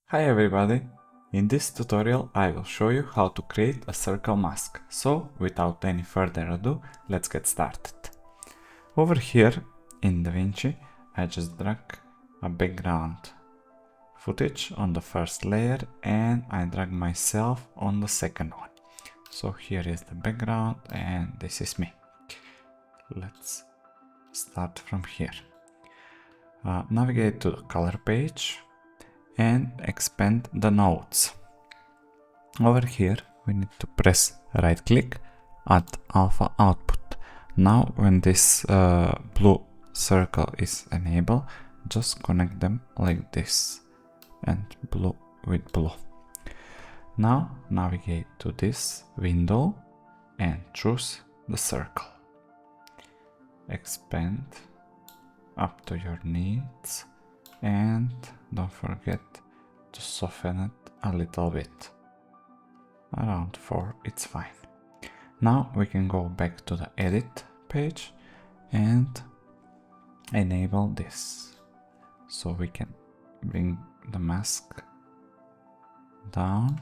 Hi everybody! In this tutorial I will show you how to create a circle mask. So without any further ado, let's get started. Over here in DaVinci I just drag a background footage on the first layer and I drag myself on the second one. So here is the background and this is me. Let's start from here. Navigate to the color page and expand the nodes. Over here we need to press right click, add alpha output. Now when this blue circle is enabled, just connect them like this and blue with blue. Now navigate to this window and choose the circle. Expand up to your needs and don't forget to soften it a little bit. Around 4 it's fine. Now we can go back to the edit page and enable this. So we can bring the mask down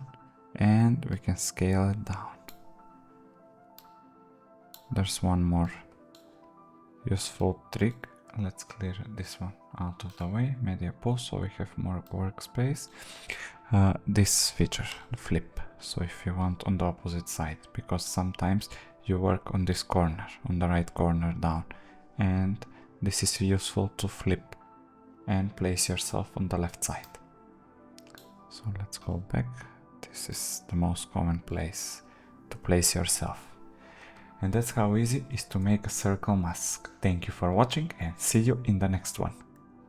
and we can scale it down. There's one more useful trick. Let's clear this one out of the way, media pool, so we have more workspace. This feature, flip, so if you want on the opposite side, because sometimes you work on this corner, on the right corner down, and this is useful to flip and place yourself on the left side. So let's go back. This is the most common place to place yourself. And that's how easy it is to make a circle mask. Thank you for watching and see you in the next one.